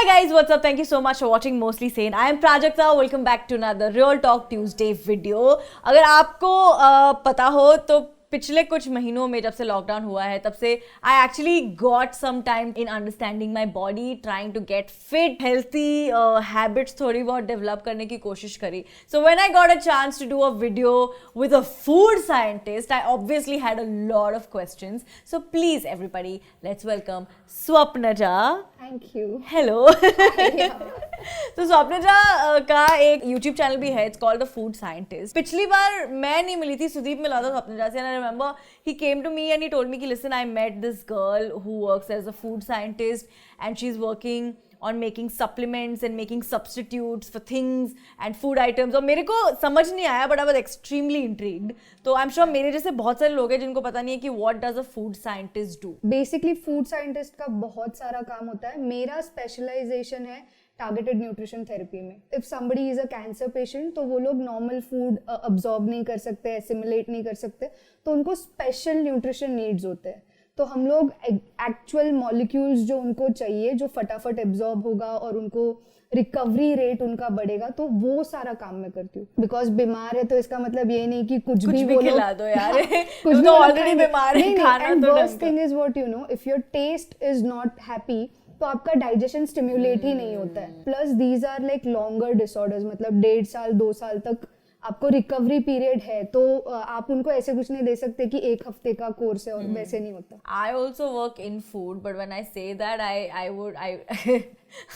guys, what's up? Thank you so much for watching Mostly Sane. I am Prajakta. Welcome back to another Real Talk Tuesday video. अगर आपको पता हो तो पिछले कुछ महीनों में जब से लॉकडाउन हुआ है तब से I actually got some time in understanding my body, trying to get fit, healthy habits थोड़ी बहुत डेवलप करने की कोशिश करी. So when I got a chance to do a video with a food scientist, I obviously had a lot of questions. So please everybody, let's welcome Swapnaja. Thank you. Hello. तो स्वप्नजा का एक YouTube channel भी है, it's called the food scientist. पिछली बार मैं नहीं मिली थी, सुदीप मिला था स्वप्नजा से. I remember he came to me and he told me कि listen, I met this girl who works as a food scientist and she's working on making supplements and making substitutes for things and food items. और मेरे को समझ नहीं आया, but I was extremely intrigued. तो I'm sure मेरे जैसे बहुत सारे लोग हैं जिनको पता नहीं है कि what does a food scientist do. Basically food scientist का बहुत सारा काम होता है. मेरा स्पेशलाइजेशन है टारगेटेड न्यूट्रिशन थेरेपी में. If somebody is a cancer patient तो वो लोग नॉर्मल फूड अब्जॉर्ब नहीं कर सकते, एसिमुलेट नहीं कर सकते, तो उनको स्पेशल न्यूट्रिशन नीड्स होते हैं. तो हम लोग एक्चुअल मॉलिक्यूल्स जो उनको चाहिए, जो फटाफट एब्जॉर्ब होगा और उनको रिकवरी रेट उनका बढ़ेगा, तो वो सारा काम मैं करती हूँ. बिकॉज बीमार है तो इसका मतलब ये नहीं कि कुछ भी खिला दो यार. कुछ तो ऑलरेडी बीमार है, खाना एंड तो worst thing is what you know, if your taste is not happy तो आपका डाइजेशन स्टिम्युलेट ही नहीं होता है. Plus these are like longer disorders, मतलब 1.5 साल 2 साल तक आपको रिकवरी पीरियड है, तो आप उनको ऐसे कुछ नहीं दे सकते कि 1 हफ्ते का कोर्स है, और वैसे नहीं होता. I also work in food, but when I say that,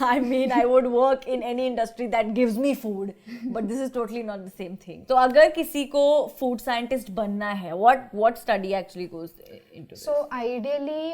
I mean I would work in any industry that gives me food, but this is totally not the same thing. तो अगर किसी को food scientist बनना है, what study actually goes into this? So ideally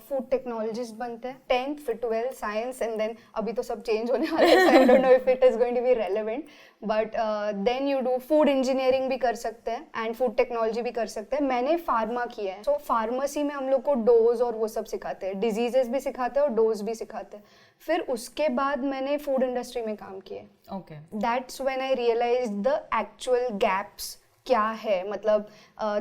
food technologist बनते हैं. 10th फिर 12th science, and then अभी तो सब change होने वाला है, so I don't know if it is going to be relevant, but then you do food engineering भी कर सकते हैं and food technology भी कर सकते हैं. मैंने फार्मा किया है. So फार्मेसी में हम लोग को डोज और वो सब सिखाते हैं, डिजीजेस भी सिखाते हैं और डोज भी सिखाते हैं. फिर उसके बाद मैंने फूड इंडस्ट्री में काम किया. Okay. That's when I realized the actual gaps क्या है, मतलब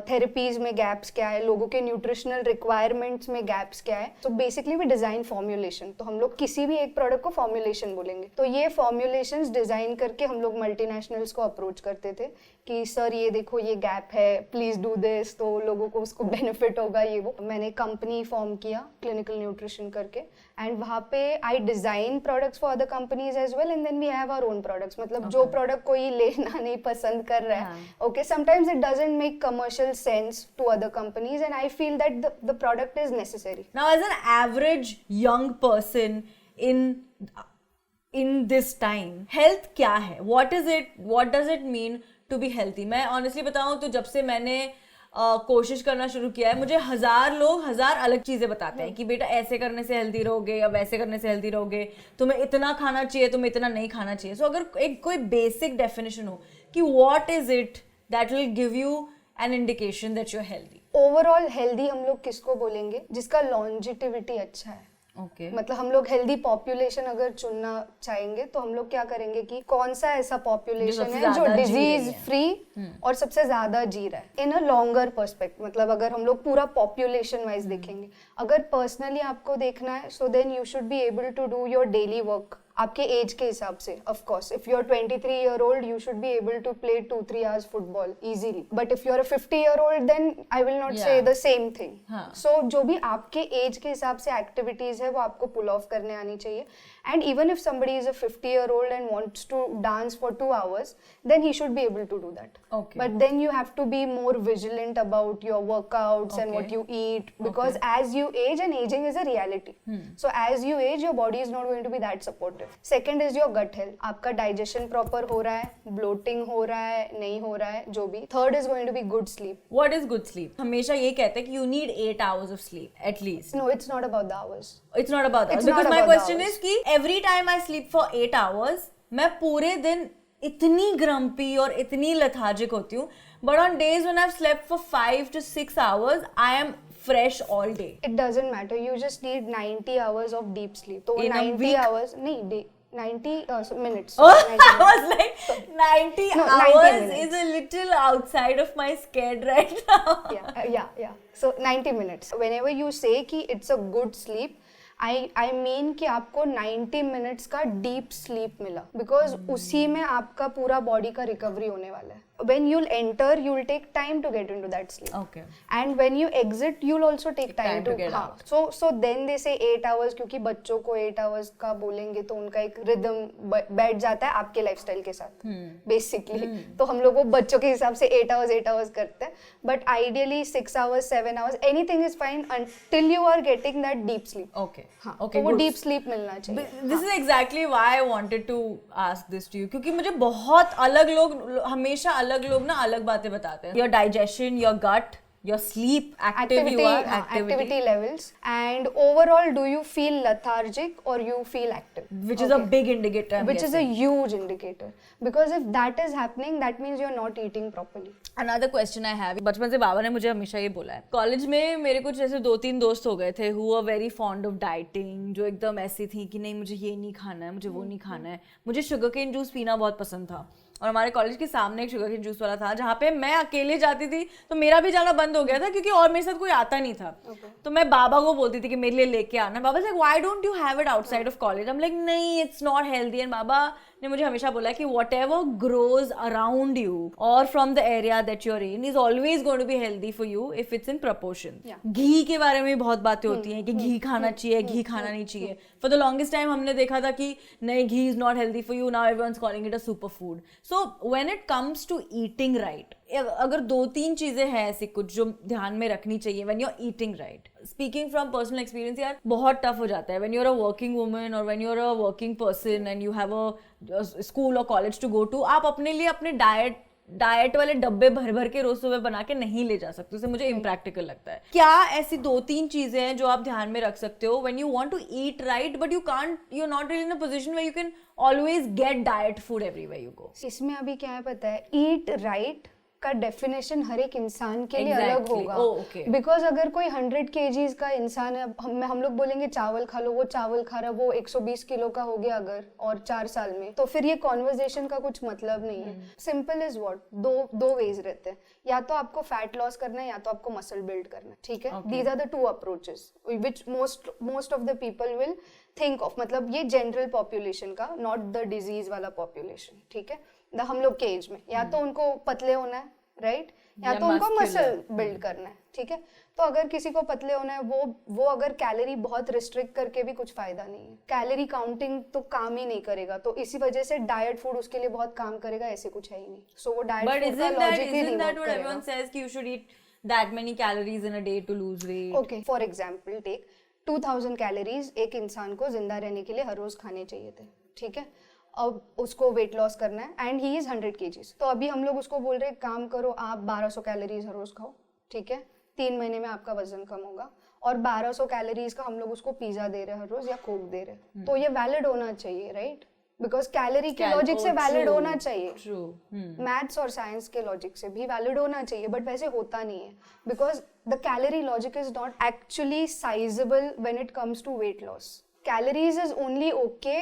थेरेपीज में गैप्स क्या है, लोगों के न्यूट्रिशनल रिक्वायरमेंट्स में गैप्स क्या है. तो बेसिकली वी डिज़ाइन फॉर्मुलेशन. तो हम लोग किसी भी एक प्रोडक्ट को फॉर्मुलेशन बोलेंगे. तो ये फॉर्मुलेशंस डिज़ाइन करके हम लोग मल्टीनेशनल्स को अप्रोच करते थे कि सर ये देखो ये गैप है, प्लीज़ डू दिस, तो लोगों को उसको बेनिफिट होगा ये वो. मैंने कंपनी फॉर्म किया क्लिनिकल न्यूट्रिशन करके, एंड वहाँ पे I design products for other companies as well, and then we have our own products. मतलब जो प्रोडक्ट कोई लेना नहीं पसंद कर रहा है, okay, sometimes it doesn't make commercial sense to other companies, and I feel that the product is necessary. Now, as an average young person in this time, health क्या है? What does it mean to be healthy? मैं honestly बताऊँ तो जब से मैंने कोशिश करना शुरू किया है, मुझे 1000 लोग 1000 अलग चीजें बताते हैं कि बेटा ऐसे करने से हेल्दी रहोगे या वैसे करने से हेल्दी रहोगे, तुम्हें इतना खाना चाहिए, तुम्हें इतना नहीं खाना चाहिए. सो अगर एक कोई बेसिक डेफिनेशन हो कि what is it that will give you an indication that you're healthy. Overall healthy हम लोग किसको बोलेंगे? जिसका लॉन्जिटिविटी अच्छा है. Okay. मतलब हम लोग हेल्दी पॉपुलेशन अगर चुनना चाहेंगे तो हम लोग क्या करेंगे कि कौन सा ऐसा पॉपुलेशन है जो डिजीज फ्री और सबसे ज्यादा जी रहा है इन अ लॉन्गर पर्सपेक्टिव. मतलब अगर हम लोग पूरा पॉपुलेशन वाइज देखेंगे, अगर पर्सनली आपको देखना है, so then you should be able to do your daily work आपके एज के हिसाब से. Of course if you are 23 year old you should be able to play 2-3 hours football easily, but if you are a 50 year old then I will not say the same thing. So जो भी आपके age के हिसाब से activities है वो आपको पुल of करने आनी चाहिए. And even if somebody is a 50 year old and wants to dance for 2 hours, then he should be able to do that. Okay. But then you have to be more vigilant about your workouts and what you eat, because as you age, and aging is a reality. So as you age, your body is not going to be that supportive. Second is your gut health. आपका digestion proper हो रहा है, bloating हो रहा है, नहीं हो रहा है, जो भी. Third is going to be good sleep. What is good sleep? हमेशा ये कहते हैं कि you need 8 hours of sleep at least. No, it's not about the hours. It's not about that. It's Because not my about the question hours. is कि every time I sleep for 8 hours, मैं पूरे दिन इतनी grumpy और इतनी lethargic होती हूँ. But on days when I've slept for 5 to 6 hours, I am fresh all day. It doesn't matter. You just need 90 hours of deep sleep. तो In a 90 week? hours नहीं, 90 minutes. Oh, 90 I was like 90 No, 90 hours minutes. is a little outside of my scale right now. Yeah. So 90 minutes. Whenever you say कि it's a good sleep, I mean कि आपको 90 minutes का deep sleep मिला, because उसी में आपका पूरा body का रिकवरी होने वाला है. When you'll enter, you'll take time to get into that sleep. Okay. And when you exit, you'll also take time to get हाँ. out. So then they say 8 hours, क्योंकि बच्चों को 8 hours का बोलेंगे तो उनका एक रिदम बैठ जाता है आपके लाइफस्टाइल के साथ बेसिकली. तो हम लोग वो बच्चों के हिसाब से 8 hours करते हैं, but ideally 6 hours 7 hours anything is fine until you are getting that deep sleep. Okay. हाँ, Okay, तो वो good. डीप स्लीप मिलना चाहिए. This is exactly why I wanted to ask this to you, क्योंकि मुझे बहुत अलग लोग हमेशा अलग लोग ना अलग बातें बताते हैं. Your digestion, your gut, your sleep, activity levels, and overall do you feel lethargic or you feel active, which is a big indicator. Which is a huge indicator, because if that is happening, that means you're not eating properly. Another question I have, बचपन से बाबा ने मुझे हमेशा ये बोला है. College में मेरे कुछ ऐसे 2-3 दोस्त हो गए थे who were very fond of dieting, जो एकदम ऐसी थी कि नहीं मुझे ये नहीं खाना है, मुझे वो नहीं खाना है. मुझे शुगर केन जूस पीना बहुत पसंद था, और हमारे कॉलेज के सामने एक शुगर केन जूस वाला था जहाँ पे मैं अकेले जाती थी, तो मेरा भी जाना बंद हो गया था क्योंकि और मेरे साथ कोई आता नहीं था. तो मैं बाबा को बोलती थी कि मेरे लिए लेके आना. बाबा से why don't you have it outside of college. I am like नहीं, इट्स नॉट हेल्दी. एंड बाबा ने मुझे हमेशा बोला कि whatever grows around you or from the area that you're in is always going to be healthy for you if it's in proportion. घी के बारे में बहुत बातें होती हैं कि घी खाना चाहिए, घी खाना नहीं चाहिए. For the longest time हमने देखा था कि नहीं, घी is not healthy for you. Now everyone's calling it a superfood. So when it comes to eating right, अगर 2-3 चीजें हैं ऐसी कुछ जो ध्यान में रखनी चाहिए when you're eating right. Speaking from personal experience, यार बहुत टफ हो जाता है when you're a working woman or when you're a working person and you have a school or college to go to. आप अपने लिए अपने डाइट वाले डब्बे भर भर के रोज सुबह बना के नहीं ले जा सकते. उसे मुझे इम्प्रैक्टिकल लगता है. क्या ऐसी 2-3 चीजें हैं जो आप ध्यान में रख सकते हो when you want to eat right but you're not really in a position where you can always get diet food everywhere you go. इसमें अभी क्या है पता है, eat right का डेफिनेशन हर एक इंसान के लिए अलग होगा. बिकॉज अगर कोई 100 kgs का इंसान है, हम लोग बोलेंगे चावल खा लो, वो चावल खा रहा है, वो 120 किलो का हो गया अगर और 4 साल में, तो फिर ये कॉन्वर्जेशन का कुछ मतलब नहीं है. सिंपल इज व्हाट, दो वेज रहते हैं, या तो आपको फैट लॉस करना है या तो आपको मसल बिल्ड करना है. ठीक है, these are the 2 approaches which most of the people will think of. मतलब ये जनरल पॉपुलेशन का, नॉट द डिजीज वाला पॉपुलेशन. ठीक है, हम लोग के एज में या तो उनको पतले होना है, राइट, या तो उनको मसल बिल्ड करना है. ठीक है, तो अगर किसी को पतले होना है, वो अगर कैलोरी बहुत रिस्ट्रिक्ट करके भी कुछ फायदा नहीं है. कैलोरी काउंटिंग तो काम ही नहीं करेगा, तो इसी वजह से डाइट फूड उसके लिए बहुत काम करेगा, ऐसे कुछ है ही नहीं. सो वो डाइट फूड का लॉजिक ही नहीं वर्क करेगा. Everyone says कि you should eat that many calories in a day to lose weight. Okay, for example, take 2000 calories एक इंसान को जिंदा रहने के लिए हर रोज खाने चाहिए थे. ठीक है, अब उसको वेट लॉस करना है एंड ही इज 100 kgs. तो अभी हम लोग उसको बोल रहे हैं काम करो, आप 1200 कैलोरीज हर रोज खाओ. ठीक है, 3 महीने में आपका वजन कम होगा. और 1200 कैलोरीज का हम लोग उसको पिज्जा दे रहे हैं हर रोज या कोक दे रहे हैं. तो ये वैलिड होना चाहिए, राइट, बिकॉज कैलोरी के लॉजिक से वैलिड होना चाहिए. मैथ्स और साइंस के लॉजिक से भी वैलिड होना चाहिए, बट वैसे होता नहीं है, because the calorie logic is not actually sizeable when it comes to weight loss. Calories is only okay,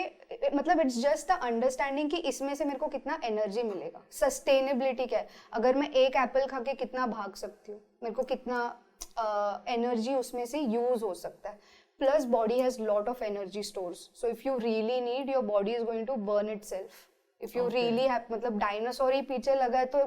मतलब इट्स जस्ट द अंडरस्टैंडिंग कि इसमें से मेरे को कितना एनर्जी मिलेगा. सस्टेनेबिलिटी क्या है, अगर मैं एक एप्पल खा के कितना भाग सकती हूँ, मेरे को कितना एनर्जी उसमें से यूज हो सकता है. Plus body has lot of energy stores, so if you really need, your body is going to burn itself. If you really have, मतलब डायनासोर ही पीछे लगा है तो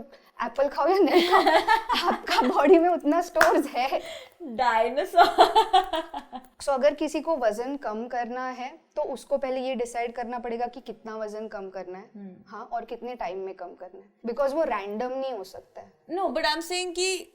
एप्पल खाओ या नहीं खाओ, आपका बॉडी में उतना स्टोर्स है. डायनासोर. सो अगर किसी को वजन कम करना है तो उसको पहले ये डिसाइड करना पड़ेगा कि कितना वजन कम करना है. हाँ, और कितने टाइम में कम करना है, बिकॉज वो रैंडम नहीं हो सकता है. No, but I am saying कि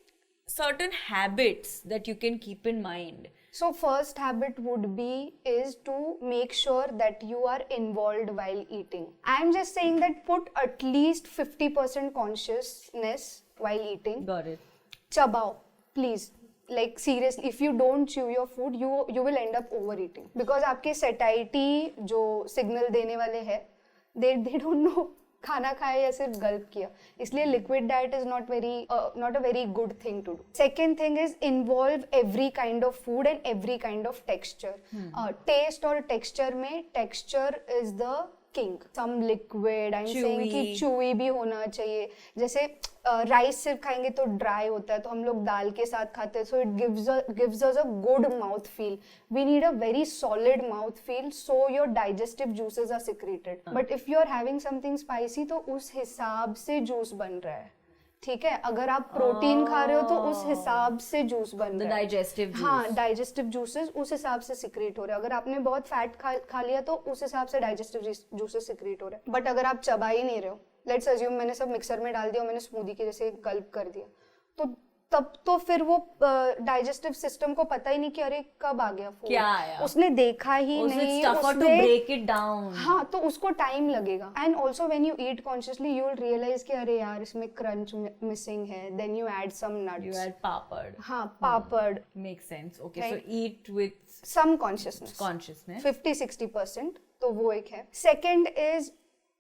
certain habits that you can keep in mind. So first habit would be is to make sure that you are involved while eating. I am just saying that put at least 50% consciousness while eating. Got it. Chabao, please. Like seriously, if you don't chew your food, you will end up overeating. Because आपके satiety जो signal देने वाले हैं, they don't know खाना खाया या सिर्फ gulp किया, इसलिए liquid diet is not a very good thing to do. Second thing is involve every kind of food and every kind of texture. Taste और टेक्सचर में texture is the king. Some liquid, I'm saying कि Chewy. chewy भी होना चाहिए. जैसे rice सिर्फ खाएंगे तो ड्राई होता है, तो हम लोग दाल के साथ खाते हैं, so it gives us a good mouth feel. We need a very solid mouth feel so your digestive juices are secreted. But if you are having something spicy तो उस हिसाब से जूस बन रहा है, ठीक है. अगर आप प्रोटीन खा रहे हो तो उस हिसाब से जूस बन रहा है. डाइजेस्टिव हाँ, डाइजेस्टिव जूसेस उस हिसाब से सिक्रेट हो रहे हैं. अगर आपने बहुत फैट खा लिया तो उस हिसाब से डाइजेस्टिव जूसेस सिक्रेट हो रहे हैं. बट अगर आप चबा ही नहीं रहे हो, लेट्स अज्यूम मैंने सब मिक्सर में डाल दिया और मैंने स्मूदी के जैसे गल्प कर दिया, तो तब तो फिर वो डाइजेस्टिव सिस्टम को पता ही नहीं कि अरे कब आ गया फूड, क्या आया, उसने देखा ही नहीं, उसने ब्रेक इट डाउन. हाँ, तो उसको टाइम लगेगा. And also when you eat consciously you will realise कि अरे यार इसमें क्रंच मिसिंग है. Then you add some nuts, You add papad. हाँ, papad. Makes sense. Okay, Right. so eat with some consciousness, consciousness. 50-60%. तो वो एक है. Second is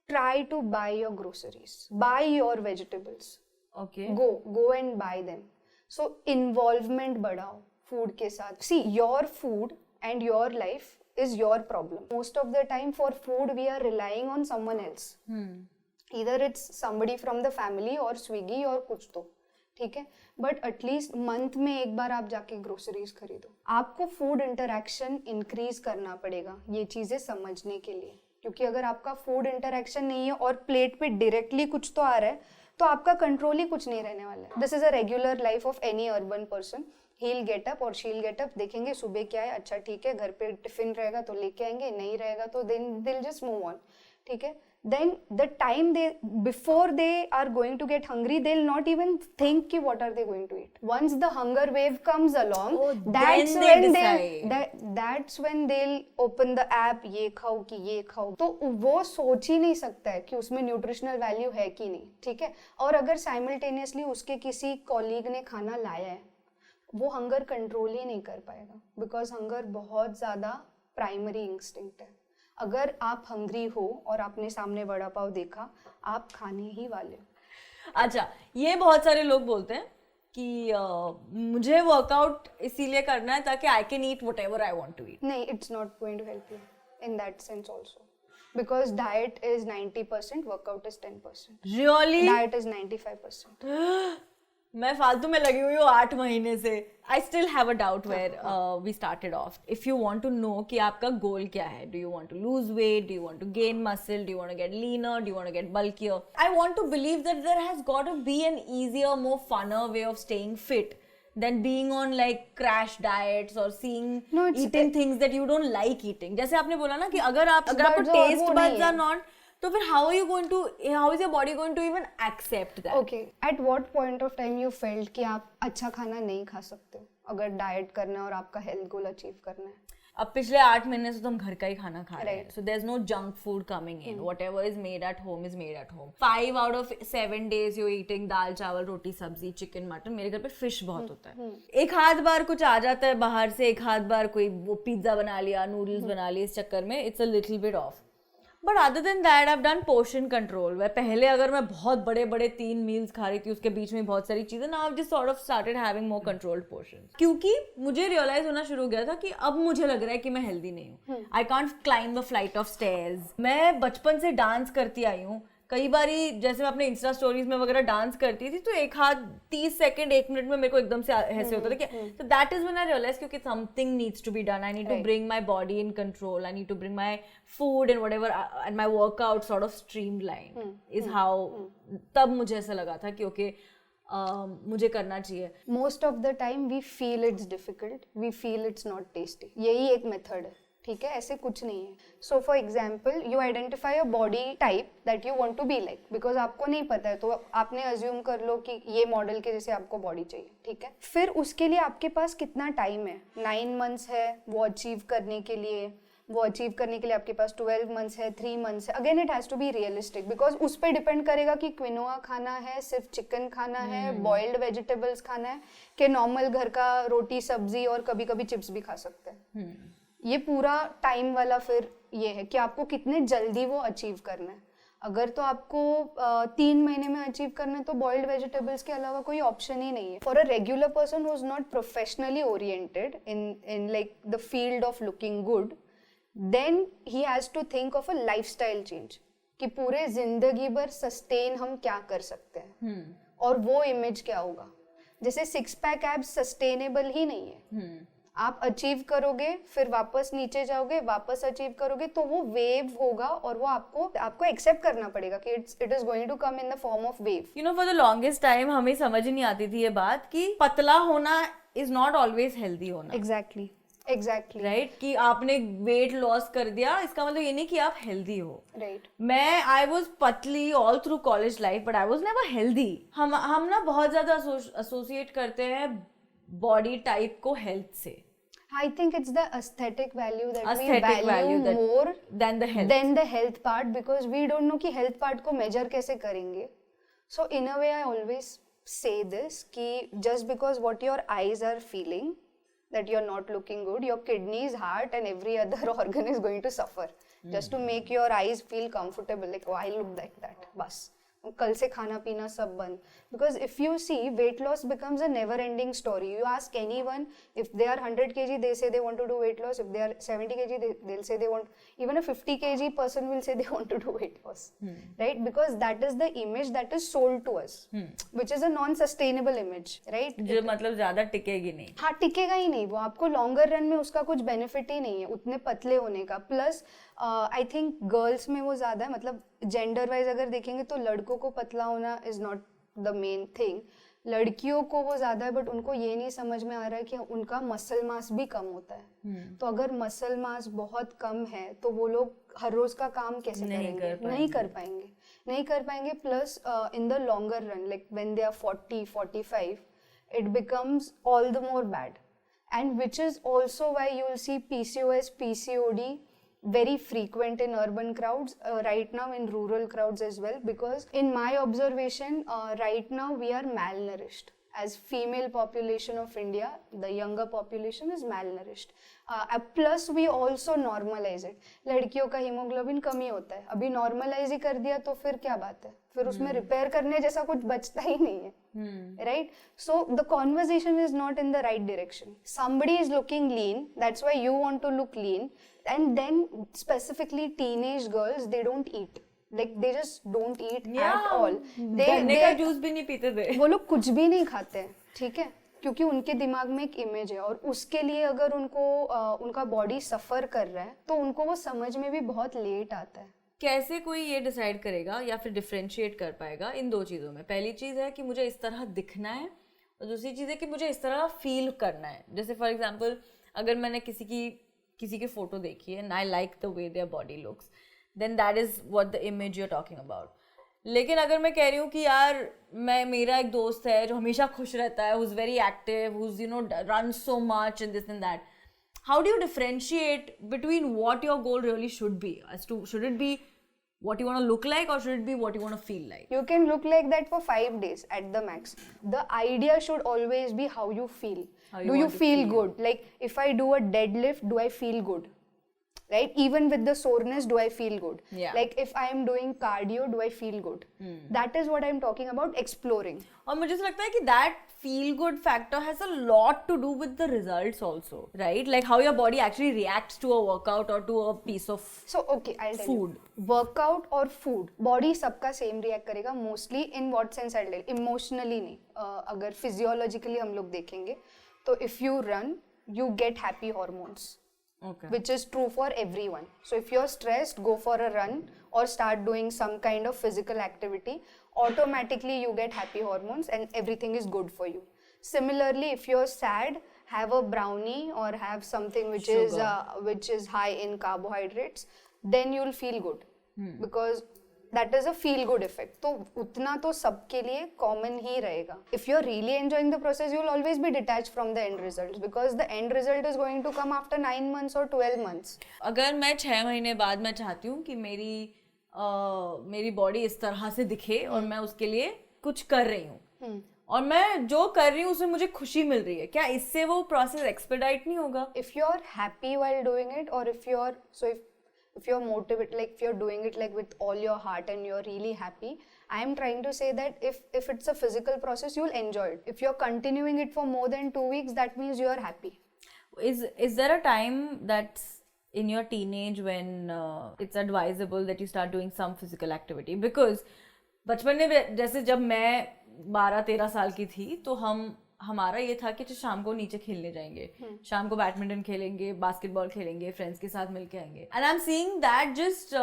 try to buy your groceries, buy your vegetables. Okay. go and buy them. So involvement बढ़ाओ food के साथ. See, your food and your life is your problem. Most of the time for food we are relying on someone else. Either it's somebody from the family or Swiggy or कुछ तो, ठीक है. But at least month में एक बार आप जाके groceries खरीदो. आपको फूड इंटरेक्शन इंक्रीज करना पड़ेगा ये चीजें समझने के लिए, क्योंकि अगर आपका फूड इंटरेक्शन नहीं है और प्लेट पे डायरेक्टली कुछ तो आ रहा है तो आपका कंट्रोल ही कुछ नहीं रहने वाला है. This is a regular life of any urban person. He will get up और शी विल गेट अप, देखेंगे सुबह क्या है, अच्छा ठीक है, घर पे टिफिन रहेगा तो लेके आएंगे, नहीं रहेगा तो then they will just move on, ठीक है. Then the time before they are going to get hungry, they'll not even think ki what are they going to eat. Once the hunger wave comes along, that's when they'll open the app, ये खाओ कि ये खाओ. तो वो सोच ही नहीं सकता है कि उसमें न्यूट्रिशनल वैल्यू है कि नहीं, ठीक है. और अगर साइमल्टेनियसली उसके किसी कॉलीग ने खाना लाया है, वो हंगर कंट्रोल ही नहीं कर पाएगा, बिकॉज हंगर बहुत ज्यादा प्राइमरी इंस्टिंक्ट है. अगर आप हंग्री हो और आपने सामने वड़ा पाव देखा, आप खाने ही वाले हो. अच्छा, ये बहुत सारे लोग बोलते हैं कि मुझे वर्कआउट इसीलिए करना है ताकि I can eat whatever I want to eat. नहीं, it's not going to help you in that sense also, because diet is 90%, workout is 10%. Really? Diet is 95%. मैं फालतू में लगी हुई हूँ 8 महीने से. I still have a doubt where we started off. If you want to know कि आपका गोल क्या है, do you want to lose weight, do you want to gain muscle, do you want to get leaner, do you want to get bulkier, I want to believe that there has got to be an easier, more funner way of staying fit than being on like crash diets or seeing eating things that you don't like eating. जैसे आपने बोला ना कि अगर आपको taste buds are not, तो फिर how is your body going to even accept that? Okay, at what point of time you felt कि आप अच्छा खाना नहीं खा सकते अगर डाइट करना है और आपका हेल्थ गोल अचीव करना है? अब पिछले 8 महीने से तो हम घर का ही खाना खा रहे हैं. So there's no junk food coming in. Whatever is made at home is made at home. 5 out of 7 days you're eating दाल चावल रोटी सब्जी चिकन मटन. मेरे घर पे फिश बहुत होता है. एक आध बार कुछ आ जाता है बाहर से, एक आध बार कोई वो पिज्जा बना लिया, नूडल्स बना लिए, इस चक्कर में it's a little bit of. But other than that I have done portion control. वह पहले अगर मैं बहुत बड़े बड़े 3 मील्स खा रही थी, उसके बीच में बहुत सारी चीजें, now I just sort of started having more controlled portions, क्योंकि मुझे रियलाइज होना शुरू हो गया था कि अब मुझे लग रहा है कि मैं हेल्दी नहीं हूँ. I can't climb the flight of stairs. मैं बचपन से डांस करती आई हूँ. कई बारी जैसे मैं अपने इंस्टा स्टोरीज में वगैरह डांस करती थी तो एक हाथ 30 सेकंड 1 मिनट में मेरे को एकदम से ऐसे होता था कि तो that is when I realize क्योंकि something needs to be done. I need to bring my body in control. I need to bring my food and whatever and my workout sort of streamline is how. तब मुझे ऐसा लगा था कि okay मुझे करना चाहिए. Most of the time we feel it's difficult, we feel it's not tasty. यही एक मेथड है, ठीक है, ऐसे कुछ नहीं है. So for example you identify a body type that you want to be like, because आपको नहीं पता है तो आपने अज्यूम कर लो कि ये मॉडल के जैसे आपको बॉडी चाहिए, ठीक है. फिर उसके लिए आपके पास कितना टाइम है? 9 मंथ्स है वो अचीव करने के लिए. वो अचीव करने के लिए आपके पास 12 मंथ्स है, 3 मंथ्स है. Again it has to be realistic, because उस पर डिपेंड करेगा कि क्विनोआ खाना है, सिर्फ चिकन खाना है, बॉइल्ड वेजिटेबल्स खाना है, कि नॉर्मल घर का रोटी सब्जी और कभी कभी चिप्स भी खा सकते हैं. ये पूरा टाइम वाला फिर ये है कि आपको कितने जल्दी वो अचीव करना है. अगर तो आपको 3 महीने में अचीव करना है तो बॉइल्ड वेजिटेबल्स के अलावा कोई ऑप्शन ही नहीं है. For a regular person who is not professionally oriented in like the field of looking good, then he has to think of a lifestyle change कि पूरे जिंदगी भर सस्टेन हम क्या कर सकते हैं और वो इमेज क्या होगा. जैसे 6 पैक एब्स सस्टेनेबल ही नहीं है. आप अचीव करोगे, फिर वापस नीचे जाओगे, वापस अचीव करोगे, तो वो वेव होगा और वो आपको एक्सेप्ट करना पड़ेगा कि it is going to come in the form of wave. You know, for the longest time हमें समझ ही नहीं आती थी ये बात कि पतला होना इज नॉट ऑलवेज हेल्दी होना. एग्जैक्टली राइट, कि आपने वेट लॉस कर दिया इसका मतलब ये नहीं कि आप हेल्दी हो. राइट. मैं आई वॉज पतली all through college life but I was never healthy. हम ना बहुत ज्यादा एसोसिएट करते हैं बॉडी टाइप को हेल्थ से. I think it's the aesthetic value that we value more than the health part, because we don't know कि health part को measure कैसे करेंगे. So in a way I always say this कि just because what your eyes are feeling that you're not looking good, your kidneys, heart and every other organ is going to suffer just to make your eyes feel comfortable, like oh I look like that, बस कल से खाना पीना सब बंद. Because if you see weight loss becomes a never ending story. You ask anyone if they are 100 kg they say they want to do weight loss. If they are 70 kg they'll say they want, even a 50 kg person will say they want to do weight loss. Right, because that is the image that is sold to us, which is a non sustainable image. Right, जो मतलब ज्यादा टिकेगी नहीं. हाँ, टिकेगा ही नहीं वो. आपको longer run में उसका कुछ बेनिफिट ही नहीं है उतने पतले होने का. प्लस आई थिंक गर्ल्स में वो ज्यादा है. मतलब जेंडर वाइज अगर देखेंगे तो लड़कों को पतला होना is not the main thing, लड़कियों को वो ज्यादा है. बट उनको ये नहीं समझ में आ रहा है कि उनका मसल मास भी कम होता है. तो अगर मसल मास बहुत कम है तो वो लोग हर रोज का काम कैसे करेंगे? नहीं कर पाएंगे. Plus in the longer run, like when they are 40-45, it becomes all the more bad, and which is also why you will see PCOS, PCOD very frequent in urban crowds, right now in rural crowds as well, because in my observation right now we are malnourished. As female population of India, the younger population is malnourished. Plus we also normalize it. लड़कियों का haemoglobin कमी होता है, अभी normalise ही कर दिया तो फिर क्या बात है? फिर उसमें रिपेयर करने जैसा कुछ बचता ही नहीं है. Right, so the conversation is not in the right direction. Somebody is looking lean, that's why you want to look lean, and then specifically teenage girls, they don't eat. Like they just don't eat at all. गन्ने का juice भी नहीं पीते थे. वो लोग कुछ भी नहीं खाते हैं, ठीक है, क्योंकि उनके दिमाग में एक इमेज है और उसके लिए अगर उनको उनका बॉडी सफर कर रहा है तो उनको वो समझ में भी बहुत लेट आता है. कैसे कोई ये डिसाइड करेगा या फिर डिफरेंशिएट कर पाएगा इन दो चीज़ों में? पहली चीज़ है कि मुझे इस तरह दिखना है और दूसरी चीज़ है कि मुझे इस तरह फील करना है. जैसे फॉर एग्जाम्पल अगर मैंने किसी की फोटो देखी है and I like the way their body looks, then that is what the image you're talking about. लेकिन अगर मैं कह रही हूँ कि यार मेरा एक दोस्त है जो हमेशा खुश रहता है, who's very active, who's runs so much and this and that, how do you differentiate between what your goal really should be? Should it be what you want to look like or should it be what you want to feel like? You can look like that for 5 days at the max. The idea should always be how you feel. Do you feel good? Like if I do a deadlift, do I feel good? Right, even with the soreness, do I feel good? Yeah. Like if I am doing cardio, do I feel good? That is what I am talking about, exploring. और मुझे ऐसा लगता है कि that feel good factor has a lot to do with the results also, right? Like how your body actually reacts to a workout or to a piece of so okay, I'll tell food. You. Workout और food, body सबका same react करेगा. Mostly in what sense I'll tell you? Emotionally नहीं. अगर physiologically हम लोग देखेंगे तो if you run, you get happy hormones. Okay. Which is true for everyone. So if you're stressed, go for a run or start doing some kind of physical activity. Automatically you get happy hormones and everything is good for you. Similarly, if you're sad, have a brownie or have something which is high in carbohydrates, then you'll feel good. Because that is a feel good effect. तो उतना तो सबके लिए common ही रहेगा. If you're really enjoying the process, you'll always be detached from the end results because the end result is going to come after 9 months or 12 months. अगर मैं 6 महीने बाद मैं चाहती हूँ कि मेरी बॉडी इस तरह से दिखे और मैं उसके लिए कुछ कर रही हूँ और मैं जो कर रही हूँ उसमें मुझे खुशी मिल रही है, क्या इससे वो प्रोसेस एक्सपेडाइट नहीं होगा? If you're happy while doing it or if you're motivated, like if you're doing it like with all your heart and you're really happy, I am trying to say that if it's a physical process, you'll enjoy it. If you're continuing it for more than 2 weeks, that means you're happy. Is there a time that's in your teenage when it's advisable that you start doing some physical activity? Because बचपन में जैसे जब मैं 12-13 साल की थी तो हमारा ये था कि शाम को नीचे खेलने जाएंगे, शाम को बैडमिंटन खेलेंगे, बास्केटबॉल खेलेंगे, फ्रेंड्स के साथ मिलके आएंगे. And I am seeing that just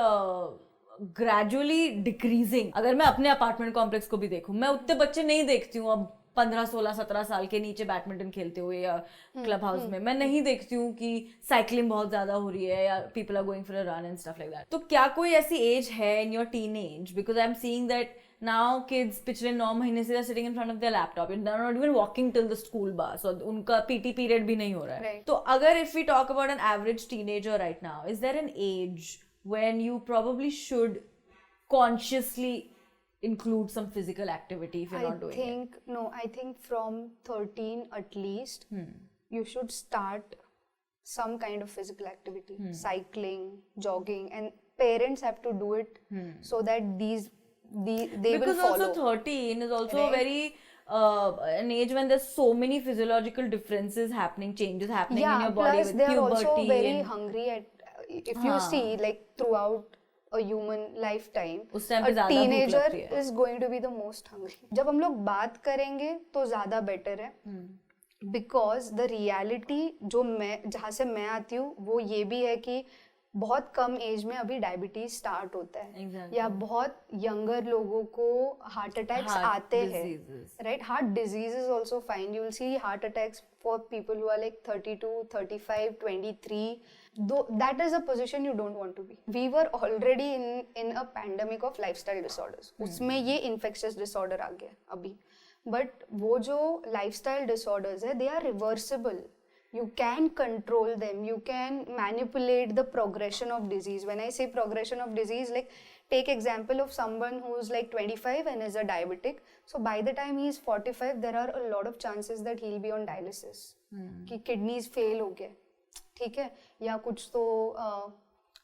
gradually decreasing. अगर मैं अपने अपार्टमेंट कॉम्प्लेक्स को भी देखूं, मैं उतने बच्चे नहीं देखती हूँ अब 15-16-17 साल के नीचे बैडमिंटन खेलते हुए या क्लब हाउस में. मैं नहीं देखती हूँ कि साइकिलिंग बहुत ज्यादा हो रही है या people are going for a run and stuff like that. तो क्या कोई ऐसी एज है in your teenage, because I am seeing that now kids पिछले 9 महीने से sitting in front of their laptop and they are not even walking till the school bus, और उनका पीटी पीरियड भी नहीं हो रहा है. तो अगर if we talk about an average teenager right now, is there an age when you probably should consciously include some physical activity if you're not doing it? I think from 13 at least, you should start some kind of physical activity, cycling, jogging, and parents have to do it so that they because will follow. Also 13 is also a very an age when there's so many physiological differences happening, changes happening in your body with puberty. They are also very hungry if you see like throughout a human lifetime, a teenager is going to be the most hungry. जब हम लोग बात करेंगे तो ज़्यादा better है, because the reality जो जहाँ से मैं आती हूँ वो ये भी है कि बहुत कम एज में अभी डायबिटीज स्टार्ट होता है, या बहुत यंगर लोगों को हार्ट अटैक्स आते हैं, राइट. Heart disease is also fine. You will see heart attacks for people who are like 32, 35, 23. That is a position you don't want to be. We were already in a pandemic of lifestyle disorders. उसमें ये infectious disorder आ गया अभी. But वो जो lifestyle disorders है, they are reversible. You can control them. You can manipulate the progression of disease. When I say progression of disease, like take example of someone who's like 25 and is a diabetic. So by the time he is 45, there are a lot of chances that he'll be on dialysis. कि kidneys fail हो गए, ठीक है, या कुछ तो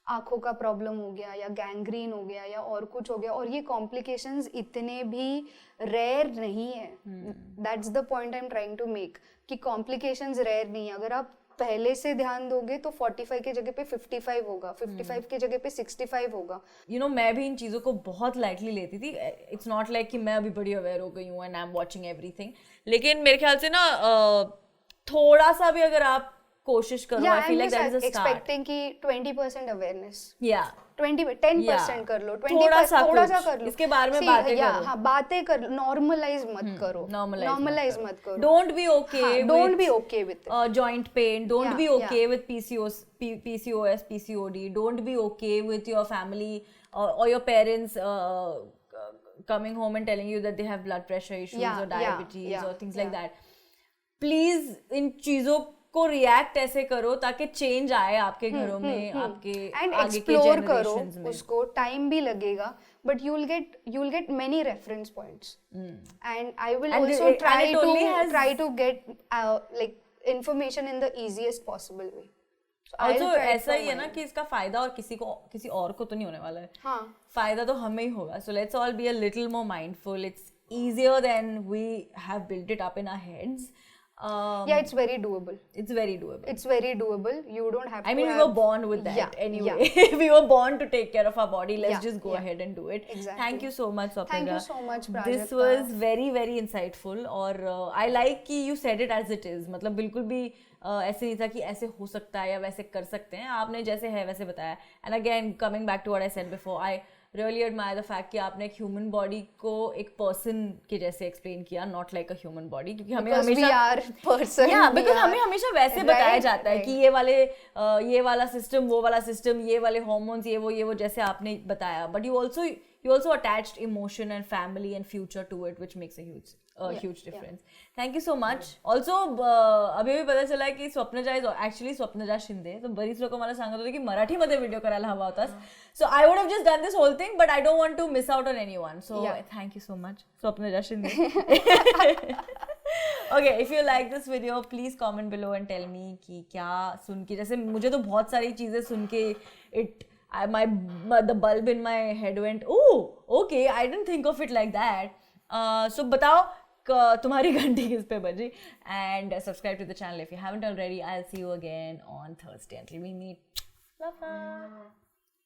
आँखों का प्रॉब्लम हो गया, या गैंग्रीन हो गया, या और कुछ हो गया. और ये कॉम्प्लिकेशंस इतने भी रेयर नहीं है. That's the point I am trying to make, कि कॉम्प्लिकेशंस रेयर नहीं है. अगर आप पहले से ध्यान दोगे तो 45 के जगह पे 55 होगा, 55 के जगह पे 65 होगा. यू नो, मैं भी इन चीज़ों को बहुत लाइटली लेती थी. इट्स नॉट लाइक कि मैं अभी बड़ी अवेयर हो गई हूँ and I am watching everything. लेकिन मेरे ख्याल से ना थोड़ा सा भी अगर आप कोशिश करो, I feel like that is a start. Expecting कि 20% awareness. Yeah. 10% कर लो, 20% थोड़ा सा कर लो. इसके बारे में बातें करो. हाँ, बातें कर लो. Normalize मत करो. Normalize मत करो. Don't be okay with joint pain. Don't be okay with PCOS, PCOD. Don't be okay with your family or your parents coming home and telling you that they have blood pressure issues or diabetes or things like that. Please इन चीजों को react ऐसे करो ताकि change आए आपके घरों में, आपके आगे के जनरेशंस में. उसको टाइम भी लगेगा, but you will get many reference points, and I will also try to get like information in the easiest possible way. Also ऐसा ही है ना कि इसका फायदा और किसी और को तो नहीं होने वाला है. हाँ, फायदा तो हमें ही होगा. So let's all be a little more mindful. It's easier than we have built it up in our heads. Yeah, it's very doable. It's very doable. It's very doable. You don't have to. I mean, we were born with that anyway. We were born to take care of our body. Let's just go ahead and do it. Exactly. Thank you so much, Swapnika. Thank you so much, Prajakta. This was very, very insightful. और I like कि you said it as it is. मतलब बिल्कुल भी ऐसे नहीं था कि ऐसे हो सकता है या वैसे कर सकते हैं. आपने जैसे है वैसे बताया. And again, coming back to what I said before, I really admire the fact कि आपने एक ह्यूमन बॉडी को एक पर्सन के जैसे एक्सप्लेन किया, not like a human body, क्योंकि हमें हमेशा बिकॉज हमें हमेशा वैसे बताया जाता है कि ये वाला सिस्टम, वो वाला सिस्टम, ये वाले हार्मोन्स, ये वो जैसे आपने बताया. But you also attached emotion and family and future to it, which makes a huge difference. Thank you so much. Also अभी भी पता चला कि स्वप्नजा is actually स्वप्नजा शिंदे. तो बरीच लोक मला सांगत होते की मराठीमध्ये व्हिडिओ करायला हवा होता. So I would have just done this whole thing, but I don't want to miss out on anyone. So thank you so much, Swapnaja Shinde. Okay, if you like this video, please comment below and tell me कि क्या सुन के, जैसे मुझे तो बहुत सारी चीजें सुन के the bulb in my head went, oh, okay, I didn't think of it like that. So बताओ तुम्हारी घंटी किस पे बजी, and subscribe to the channel if you haven't already. I'll see you again on Thursday. Until we meet, Love her.